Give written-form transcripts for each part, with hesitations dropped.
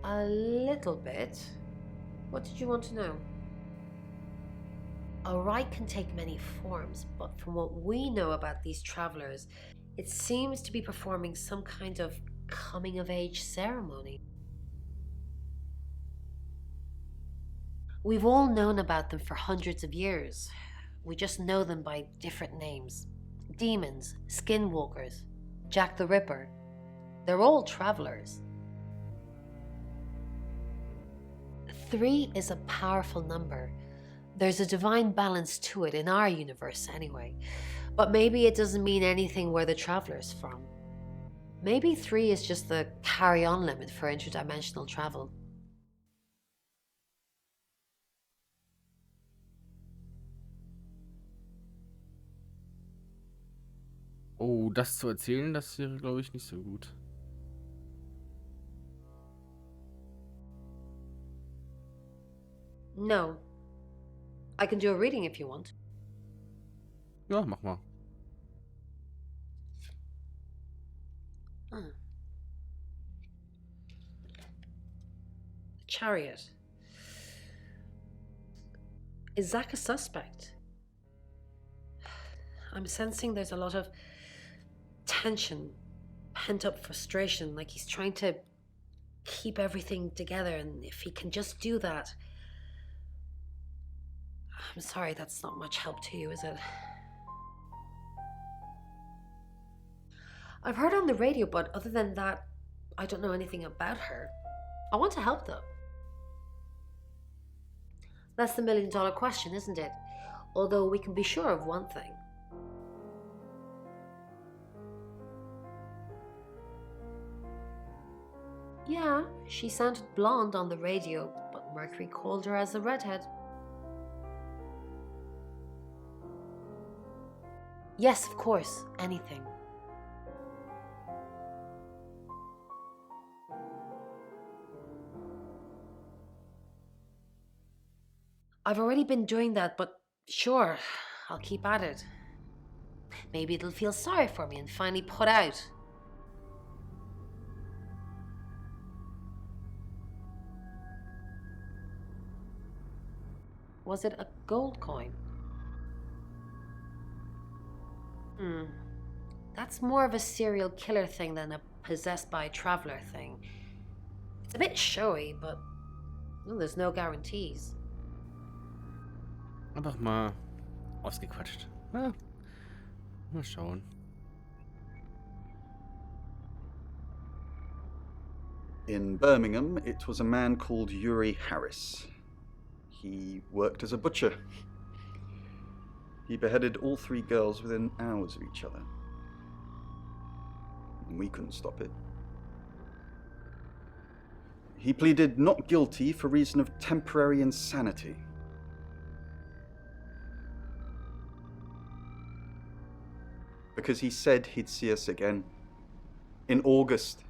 A little bit. What did you want to know? A rite can take many forms, but from what we know about these travelers, it seems to be performing some kind of coming of age ceremony. We've all known about them for hundreds of years. We just know them by different names. Demons, skinwalkers, Jack the Ripper. They're all travelers. 3 is a powerful number. There's a divine balance to it in our universe anyway. But maybe it doesn't mean anything where the traveler's from. Maybe 3 is just the carry-on limit for interdimensional travel. Oh, das zu erzählen, das wäre, glaube ich, nicht so gut. No. I can do a reading if you want. Ja, mach mal. The Chariot. Is Zach a suspect? I'm sensing there's a lot of tension, pent-up frustration, like he's trying to keep everything together, and if he can just do that... I'm sorry, that's not much help to you, is it? I've heard on the radio, but other than that, I don't know anything about her. I want to help though. That's the million-dollar question, isn't it? Although we can be sure of one thing. Yeah, she sounded blonde on the radio, but Mercury called her as a redhead. Yes, of course, anything. I've already been doing that, but sure, I'll keep at it. Maybe it'll feel sorry for me and finally put out. Was it a gold coin? That's more of a serial killer thing than a possessed by a traveler thing. It's a bit showy, but well, there's no guarantees. Einfach mal ausgequatscht. Ja, mal schauen. In Birmingham, it was a man called Yuri Harris. He worked as a butcher. He beheaded all 3 girls within hours of each other. We couldn't stop it. He pleaded not guilty for reason of temporary insanity. Because he said he'd see us again. In August.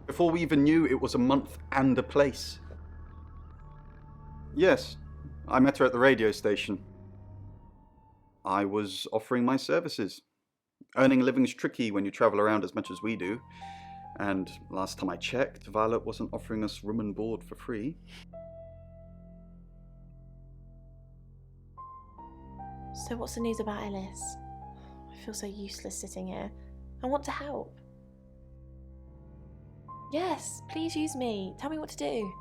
Before we even knew it was a month and a place. Yes, I met her at the radio station. I was offering my services. Earning a living's tricky when you travel around as much as we do. And last time I checked, Violet wasn't offering us room and board for free. So what's the news about Ellis? I feel so useless sitting here. I want to help. Yes, please use me. Tell me what to do.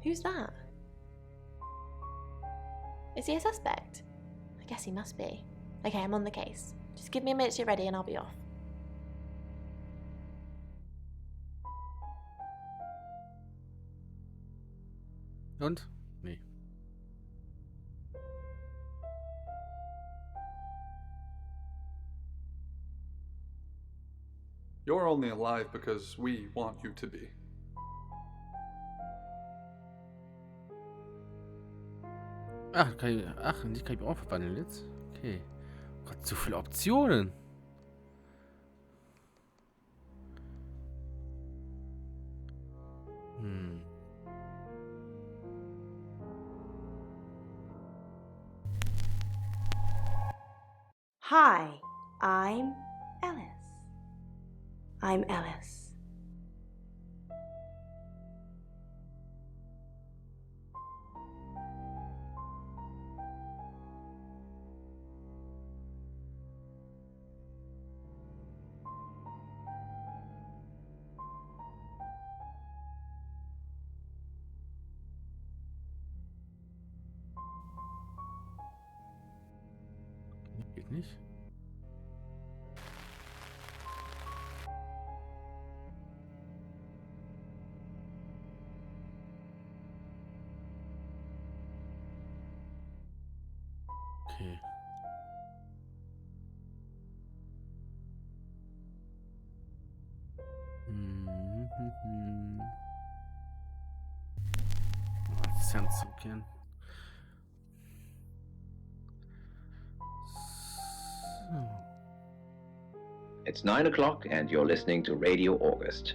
Who's that? Is he a suspect? I guess he must be. Okay, I'm on the case. Just give me a minute to get ready and I'll be off. Und? Nee. You're only alive because we want you to be. Ach, die kann ich auch verwandeln jetzt. Okay. Gott, so viele Optionen. Hm. 。Hi, I'm Ellis. I'm Ellis. Geht nicht. Okay. Mhm. Sense again. So. It's 9 o'clock and you're listening to Radio August.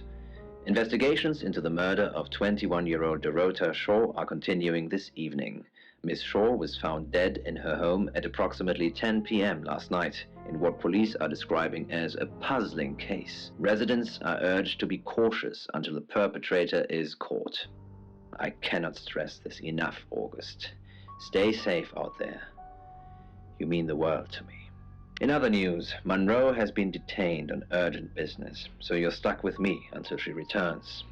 Investigations into the murder of 21-year-old Dorota Shaw are continuing this evening. Miss Shaw was found dead in her home at approximately 10 p.m. last night in what police are describing as a puzzling case. Residents are urged to be cautious until the perpetrator is caught. I cannot stress this enough, August. Stay safe out there. You mean the world to me. In other news, Monroe has been detained on urgent business, so you're stuck with me until she returns.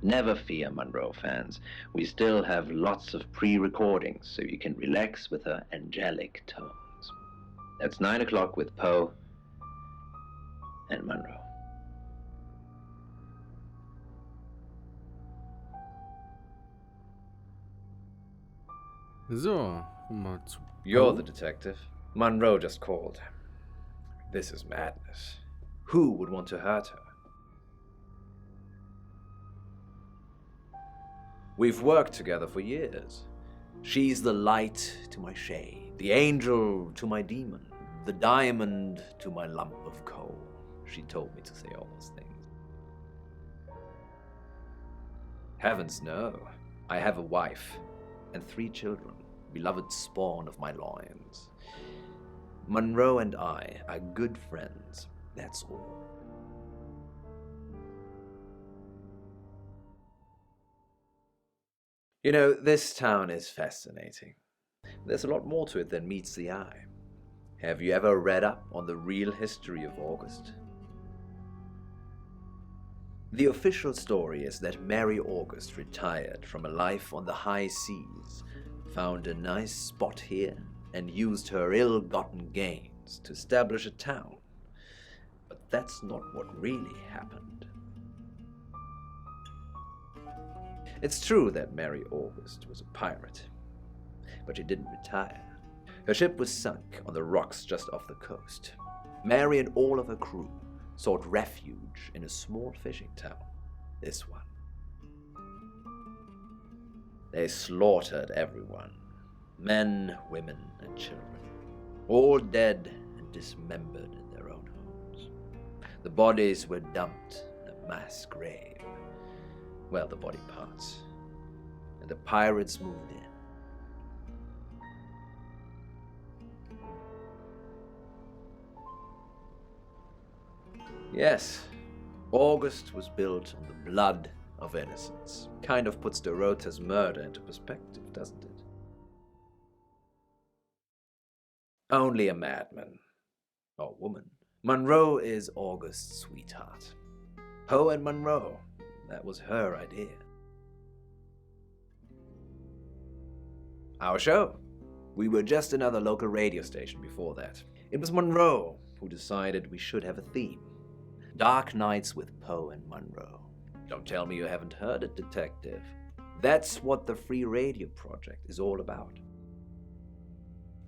Never fear, Monroe fans. We still have lots of pre-recordings, so you can relax with her angelic tones. That's 9 o'clock with Poe and Monroe. So, mal zu. You're the detective. Monroe just called. This is madness. Who would want to hurt her? We've worked together for years. She's the light to my shade, the angel to my demon, the diamond to my lump of coal. She told me to say all those things. Heavens no. I have a wife and 3 children, beloved spawn of my loins. Monroe and I are good friends, that's all. You know, this town is fascinating. There's a lot more to it than meets the eye. Have you ever read up on the real history of August? The official story is that Mary August retired from a life on the high seas, found a nice spot here, and used her ill-gotten gains to establish a town. But that's not what really happened. It's true that Mary August was a pirate, but she didn't retire. Her ship was sunk on the rocks just off the coast. Mary and all of her crew sought refuge in a small fishing town, this one. They slaughtered everyone, men, women, and children, all dead and dismembered in their own homes. The bodies were dumped in a mass grave. Well, the body parts. And the pirates moved in. Yes, August was built on the blood of innocents. Kind of puts Dorota's murder into perspective, doesn't it? Only a madman. Or woman. Monroe is August's sweetheart. Poe and Monroe. That was her idea. Our show. We were just another local radio station before that. It was Monroe who decided we should have a theme. Dark Nights with Poe and Monroe. Don't tell me you haven't heard it, detective. That's what the Free Radio Project is all about.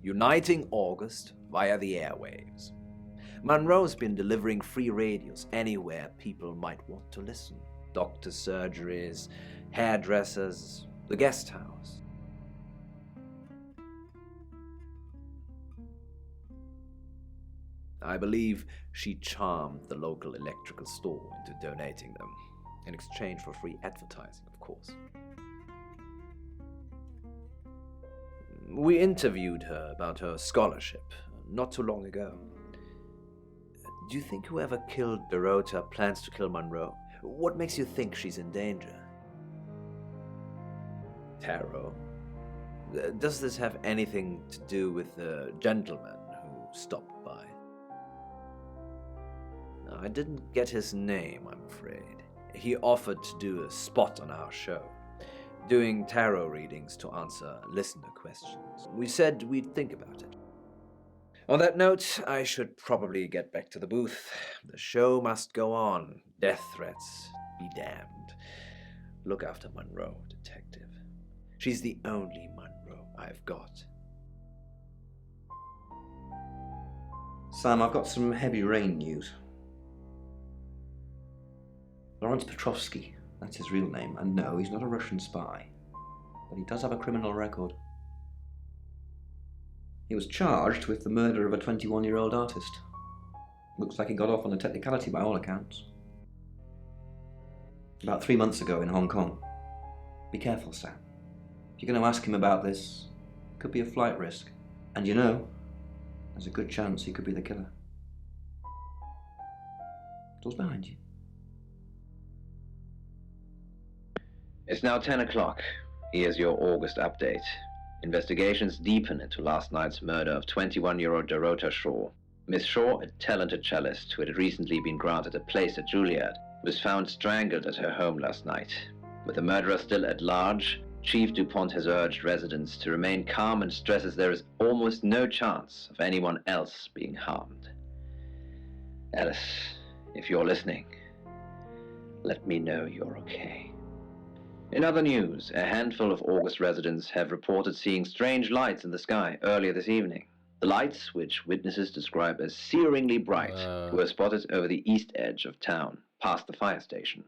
Uniting August via the airwaves. Monroe's been delivering free radios anywhere people might want to listen. Doctor's surgeries, hairdressers, the guest house. I believe she charmed the local electrical store into donating them, in exchange for free advertising, of course. We interviewed her about her scholarship, not too long ago. Do you think whoever killed Dorota plans to kill Monroe? What makes you think she's in danger? Tarot. Does this have anything to do with the gentleman who stopped by? No, I didn't get his name, I'm afraid. He offered to do a spot on our show, doing tarot readings to answer listener questions. We said we'd think about it. On that note, I should probably get back to the booth. The show must go on. Death threats be damned. Look after Monroe, detective. She's the only Monroe I've got. Sam, I've got some heavy rain news. Lawrence Petrovsky, that's his real name, and no, he's not a Russian spy. But he does have a criminal record. He was charged with the murder of a 21-year-old artist. Looks like he got off on a technicality by all accounts. About 3 months ago in Hong Kong. Be careful, Sam. If you're going to ask him about this, it could be a flight risk. And you know, there's a good chance he could be the killer. Door's behind you. It's now 10 o'clock. Here's your August update. Investigations deepen into last night's murder of 21-year-old Dorota Shaw. Miss Shaw, a talented cellist who had recently been granted a place at Juilliard, was found strangled at her home last night. With the murderer still at large, Chief DuPont has urged residents to remain calm and stresses there is almost no chance of anyone else being harmed. Alice, if you're listening, let me know you're okay. In other news, a handful of August residents have reported seeing strange lights in the sky earlier this evening. The lights, which witnesses describe as searingly bright, were spotted over the east edge of town, past the fire station.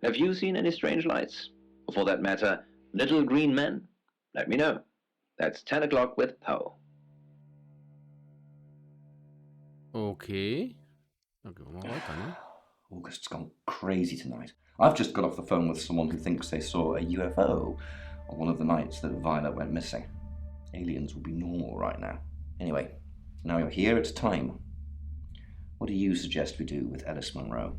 Have you seen any strange lights? Or for that matter, little green men? Let me know. That's 10 o'clock with Poe. Okay. Dann gehen wir mal weiter, ne? August's gone crazy tonight. I've just got off the phone with someone who thinks they saw a UFO on one of the nights that Violet went missing. Aliens will be normal right now. Anyway, now you're here, it's time. What do you suggest we do with Alice Monroe?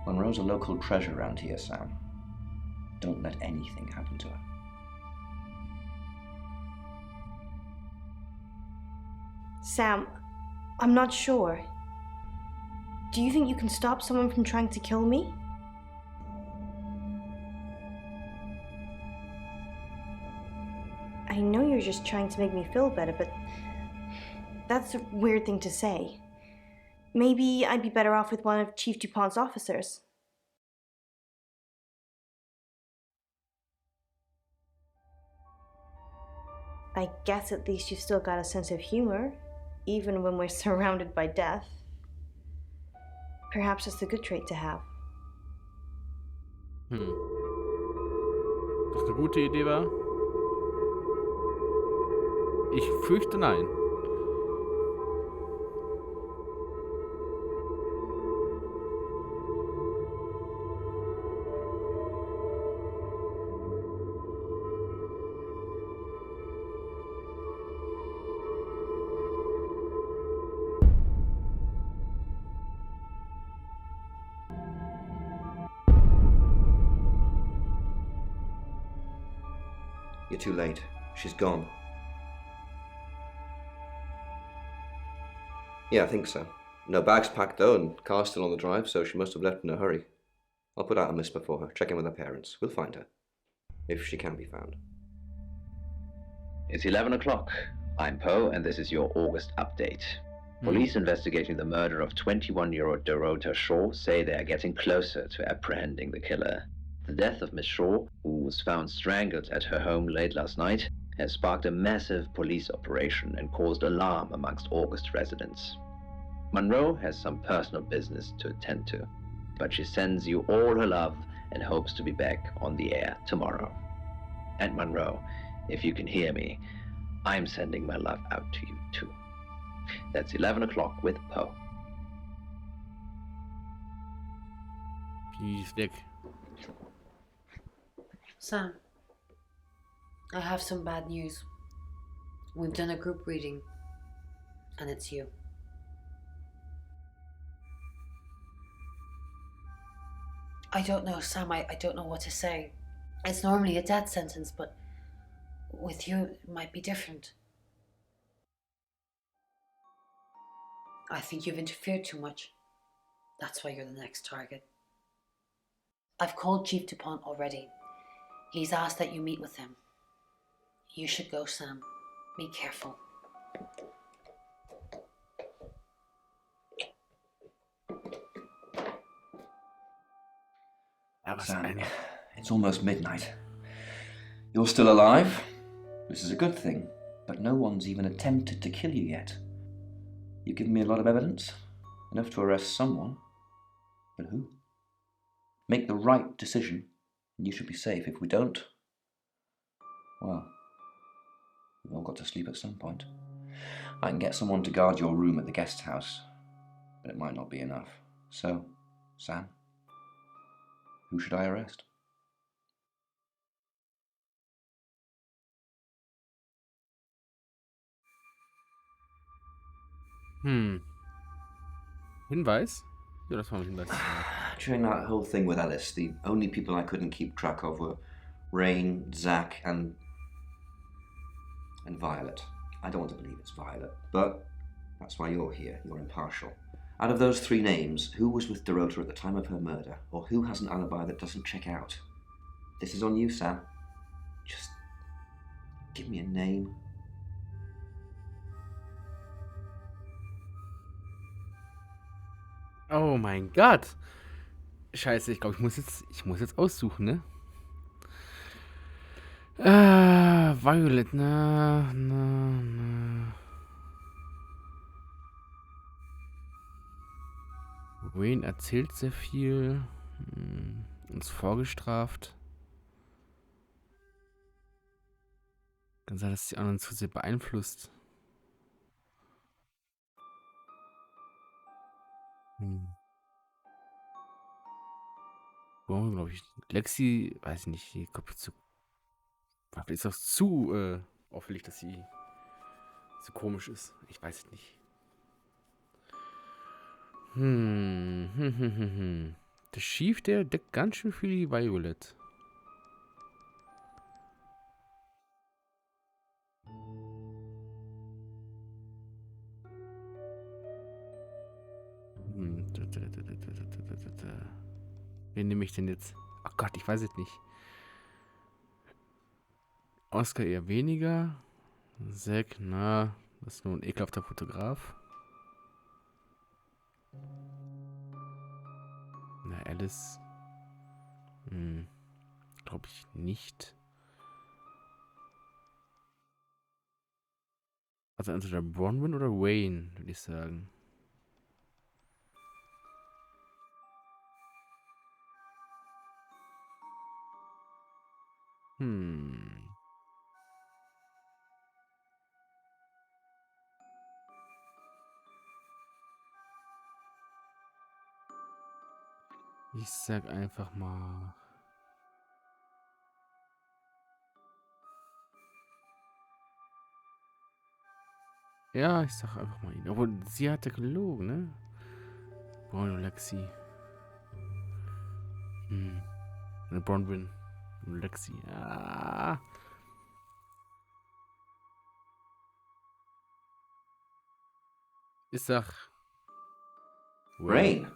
Monroe's a local treasure around here, Sam. Don't let anything happen to her. Sam, I'm not sure. Do you think you can stop someone from trying to kill me? I know you're just trying to make me feel better, but that's a weird thing to say. Maybe I'd be better off with one of Chief DuPont's officers. I guess at least you've still got a sense of humor, even when we're surrounded by death. Perhaps it's a good trait to have. Das eine gute Idee war? Ich fürchte nein. You're too late. She's gone. Yeah, I think so. No bags packed though, and car's still on the drive, so she must have left in a hurry. I'll put out a list before her, check in with her parents. We'll find her. If she can be found. It's 11 o'clock. I'm Poe, and this is your August update. Police investigating the murder of 21-year-old Dorota Shaw say they are getting closer to apprehending the killer. The death of Miss Shaw, who was found strangled at her home late last night, has sparked a massive police operation and caused alarm amongst August residents. Monroe has some personal business to attend to, but she sends you all her love and hopes to be back on the air tomorrow. And Monroe, if you can hear me, I'm sending my love out to you too. That's 11 o'clock with Poe. Die ist weg. Sam, I have some bad news. We've done a group reading, and it's you. I don't know, Sam, I don't know what to say. It's normally a death sentence, but with you, it might be different. I think you've interfered too much. That's why you're the next target. I've called Chief DuPont already. He's asked that you meet with him. You should go, Sam. Be careful. Sam, it's almost midnight. You're still alive. This is a good thing, but no one's even attempted to kill you yet. You've given me a lot of evidence, enough to arrest someone. But who? Make the right decision, and you should be safe. If we don't, well, we've all got to sleep at some point. I can get someone to guard your room at the guest house, but it might not be enough. So, Sam, who should I arrest? Hinweis? Ja, das war ein Hinweis. During that whole thing with Alice, the only people I couldn't keep track of were Rain, Zach, and Violet. I don't want to believe it's Violet, but that's why you're here. You're impartial. Out of those three names, who was with Dorota at the time of her murder, or who has an alibi that doesn't check out? This is on you, Sam. Just give me a name. Oh mein Gott. Scheiße, ich glaube, ich muss jetzt aussuchen, ne? Violet, na. Wayne erzählt sehr viel. Uns vorgestraft. Kann sein, dass die anderen zu sehr beeinflusst. Glaube ich. Lexi, weiß ich nicht, die kommt zu. Vielleicht ist das zu auffällig, dass sie so komisch ist. Ich weiß es nicht. Der Chief, der deckt ganz schön viel die Violet. Wen nehme ich denn jetzt? Ach Gott, ich weiß es nicht. Oscar eher weniger. Zack, das ist nur ein ekelhafter Fotograf. Alice. Glaube ich nicht. Also entweder Bronwyn oder Wayne, würde ich sagen. Ich sag einfach mal. Ja, ich sag einfach mal ihn. Obwohl, sie hatte gelogen, ne? Bronwyn, Lexi. Bronwyn und Lexi. Ja. Ich sag. Rain.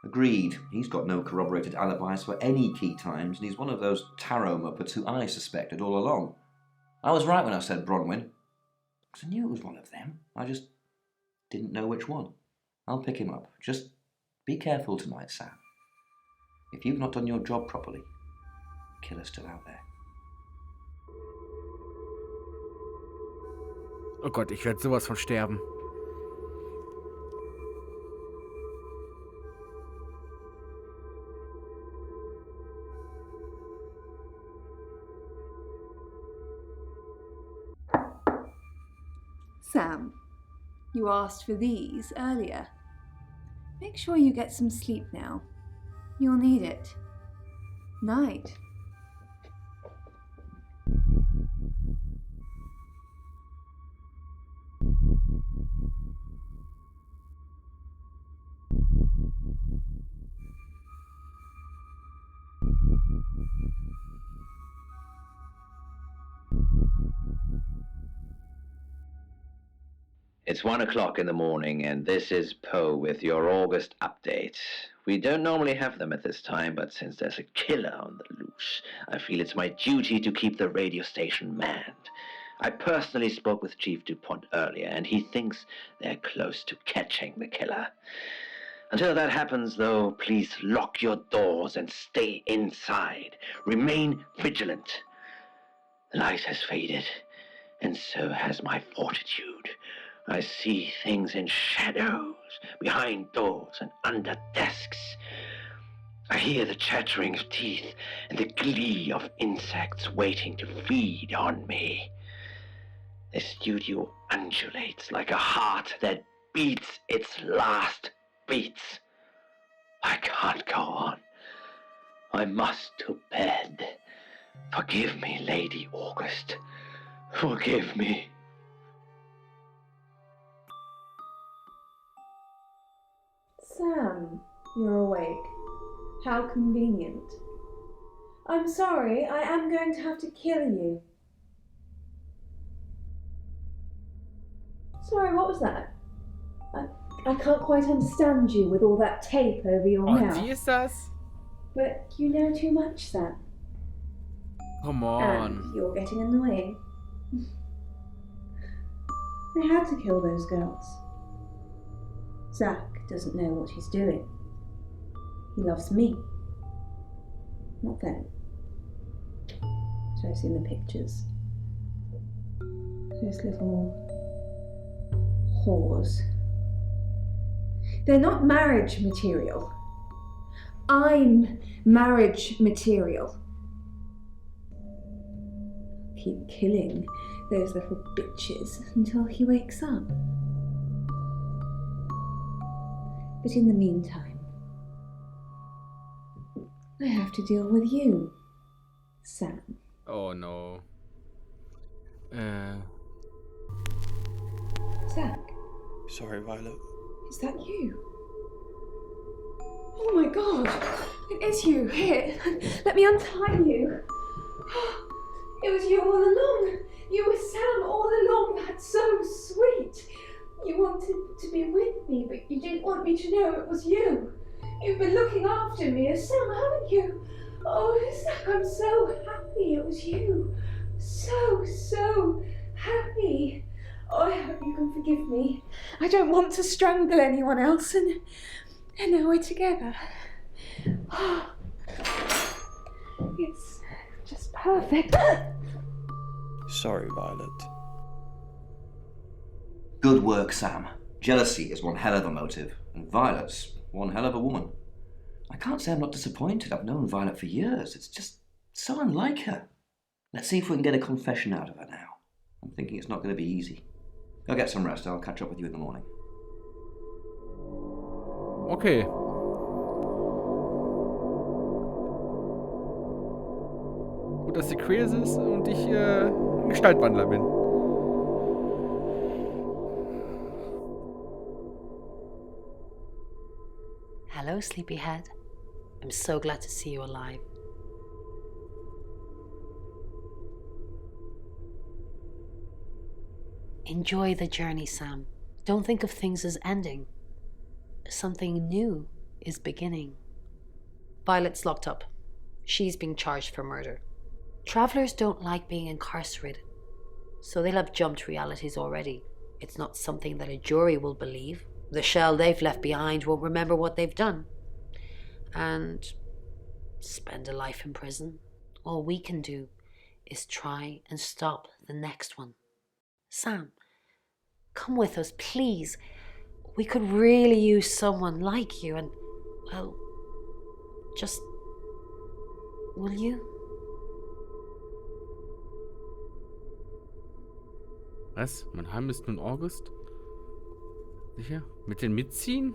Agreed. He's got no corroborated alibis for any key times, and he's one of those tarot muppets who I suspected all along. I was right when I said Bronwyn, because I knew it was one of them. I just didn't know which one. I'll pick him up. Just be careful tonight, Sam. If you've not done your job properly, the killer's still out there. Oh Gott, ich werde sowas von sterben. Sam, You asked for these earlier. Make sure you get some sleep now. You'll need it. Night. It's 1 o'clock in the morning, and this is Poe with your August update. We don't normally have them at this time, but since there's a killer on the loose, I feel it's my duty to keep the radio station manned. I personally spoke with Chief DuPont earlier, and he thinks they're close to catching the killer. Until that happens, though, please lock your doors and stay inside. Remain vigilant. The light has faded, and so has my fortitude. I see things in shadows, behind doors and under desks. I hear the chattering of teeth and the glee of insects waiting to feed on me. The studio undulates like a heart that beats its last beats. I can't go on. I must to bed. Forgive me, Lady August. Forgive me. Sam, you're awake. How convenient. I'm sorry, I am going to have to kill you. Sorry, what was that? I can't quite understand you with all that tape over your Oh, mouth. die ist das? But you know too much, Sam. Come on. And you're getting annoying. They had to kill those girls. Zach doesn't know what he's doing. He loves me, not them. So I've seen the pictures. Those little whores. They're not marriage material. I'm marriage material. Keep killing those little bitches until he wakes up. But in the meantime, I have to deal with you, Sam. Oh no. Zach, Sorry, Violet. is that you? Oh my god, it is you. Here, let me untie you. It was you all along. You were Sam all along. That's so sweet. You wanted to be with me, but you didn't want me to know it was you. You've been looking after me as Sam, haven't you? Oh, Zach, I'm so happy it was you. So happy. Oh, I hope you can forgive me. I don't want to strangle anyone else, and now we're together. Oh, it's just perfect. Sorry, Violet. Good work, Sam. Jealousy is one hell of a motive, and Violet's one hell of a woman. I can't say I'm not disappointed. I've known Violet for years. It's just so unlike her. Let's see if we can get a confession out of her now. I'm thinking it's not going to be easy. Go get some rest. I'll catch up with you in the morning. Okay. Gut, dass sie queer ist und ich ein Gestaltwandler bin. Hello, sleepyhead. I'm so glad to see you alive. Enjoy the journey, Sam. Don't think of things as ending. Something new is beginning. Violet's locked up. She's being charged for murder. Travelers don't like being incarcerated, so they'll have jumped realities already. It's not something that a jury will believe. The shell they've left behind won't remember what they've done. And spend a life in prison. All we can do is try and stop the next one. Sam, come with us, please. We could really use someone like you and, well, just... will you? Was? Mein Heim ist nun August? Sicher? Mit den Mitziehen?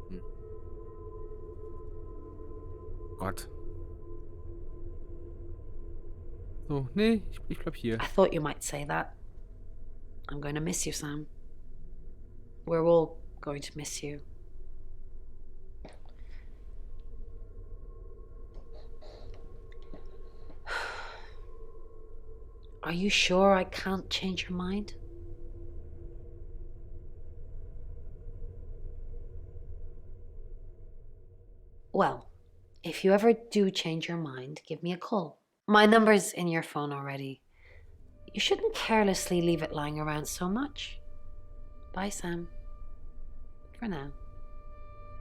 Hm. Gott. So, nee, ich bleib hier. I thought you might say that. I'm going to miss you, Sam. We're all going to miss you. Are you sure I can't change your mind? Well, if you ever do change your mind, give me a call. My number's in your phone already. You shouldn't carelessly leave it lying around so much. Bye, Sam. For now.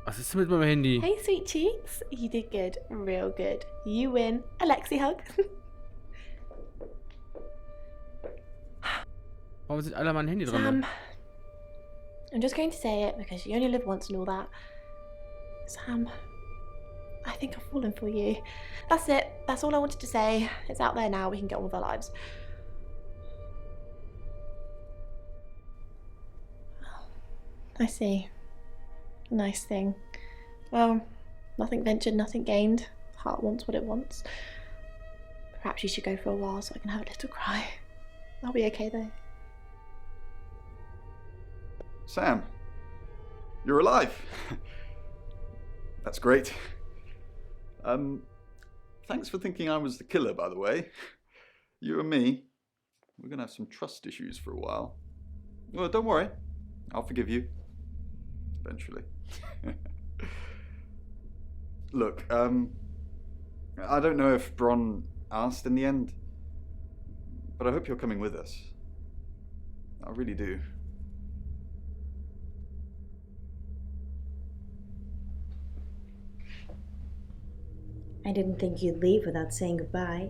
Was ist denn mit meinem Handy? Hey, sweet cheeks. You did good. Real good. You win. Alexi hug. Warum sind alle an meinem Handy dran? Sam, I'm just going to say it because you only live once and all that. Sam, I think I've fallen for you. That's it. That's all I wanted to say. It's out there now. We can get on with our lives. I see. Nice thing. Well, nothing ventured, nothing gained. Heart wants what it wants. Perhaps you should go for a while so I can have a little cry. I'll be okay though. Sam, you're alive. That's great. Thanks for thinking I was the killer, by the way. You and me, we're gonna have some trust issues for a while. Well, don't worry. I'll forgive you. Eventually. Look, I don't know if Bron asked in the end, but I hope you're coming with us. I really do. I didn't think you'd leave without saying goodbye.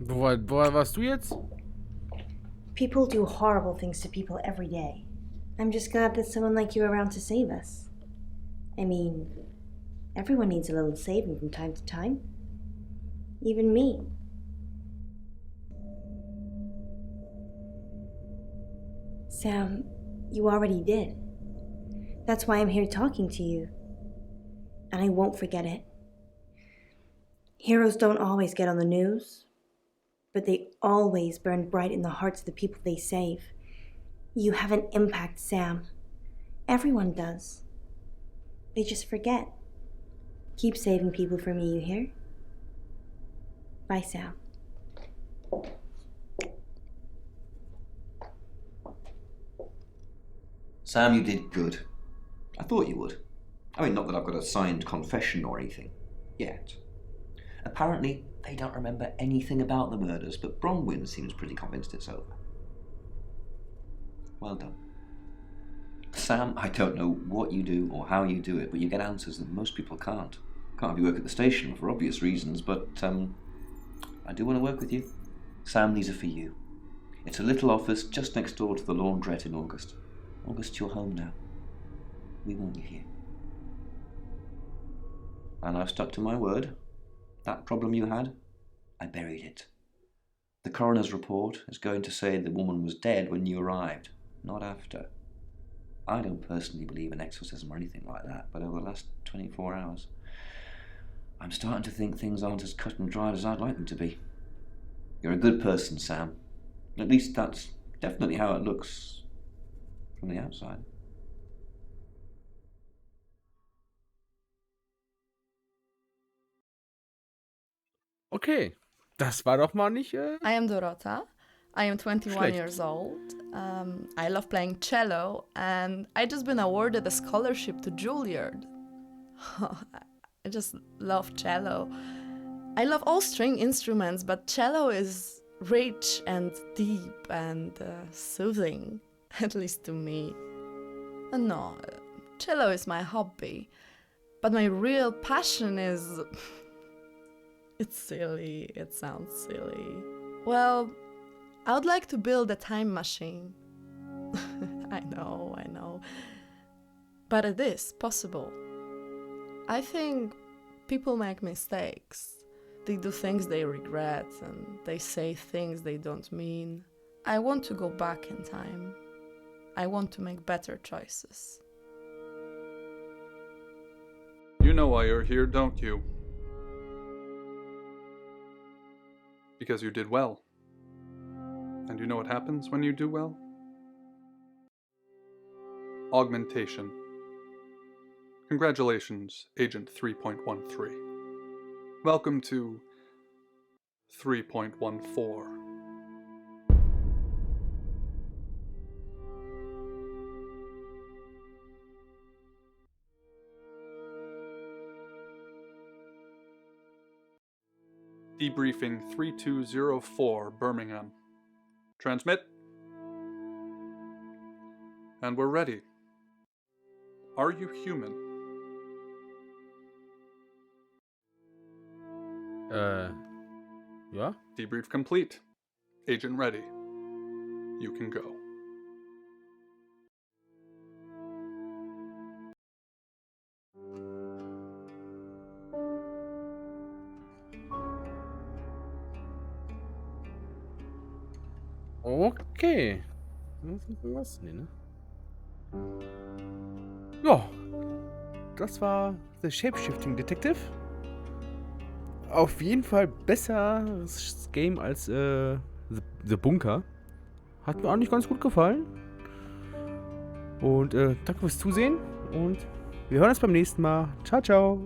Woher warst du jetzt? People do horrible things to people every day. I'm just glad there's someone like you around to save us. I mean, everyone needs a little saving from time to time. Even me. Sam, you already did. That's why I'm here talking to you. And I won't forget it. Heroes don't always get on the news, but they always burn bright in the hearts of the people they save. You have an impact, Sam. Everyone does. They just forget. Keep saving people for me, you hear? Bye, Sam. Sam, you did good. I thought you would. I mean, not that I've got a signed confession or anything. Yet. Apparently, they don't remember anything about the murders, but Bronwyn seems pretty convinced it's over. Well done. Sam, I don't know what you do or how you do it, but you get answers that most people can't. Can't have you work at the station for obvious reasons, but I do want to work with you. Sam, these are for you. It's a little office just next door to the laundrette in August. August, you're home now. We want you here. And I've stuck to my word. That problem you had, I buried it. The coroner's report is going to say the woman was dead when you arrived, not after. I don't personally believe in exorcism or anything like that, but over the last 24 hours, I'm starting to think things aren't as cut and dried as I'd like them to be. You're a good person, Sam. At least that's definitely how it looks from the outside. Okay, das war doch mal nicht. I am Dorota. I am 21 Schlecht. years old. I love playing cello, and I just been awarded a scholarship to Juilliard. I just love cello. I love all string instruments, but cello is rich and deep and soothing, at least to me. No, cello is my hobby, but my real passion is... It's silly, it sounds silly. Well, I would like to build a time machine. I know. But it is possible. I think People make mistakes. They do things they regret and they say things they don't mean. I want to go back in time. I want to make better choices. You know why you're here, don't you? Because you did well. And you know what happens when you do well? Augmentation. Congratulations, Agent 3.13. Welcome to 3.14. Debriefing 3204, Birmingham. Transmit. And we're ready. Are you human? Ja? Debrief complete. Agent ready. You can go. Okay. Das ist was? Nee, ne? Ja. Das war The Shapeshifting Detective. Auf jeden Fall besseres Game als The Bunker. Hat mir auch nicht ganz gut gefallen. Und danke fürs Zusehen. Und wir hören uns beim nächsten Mal. Ciao, ciao.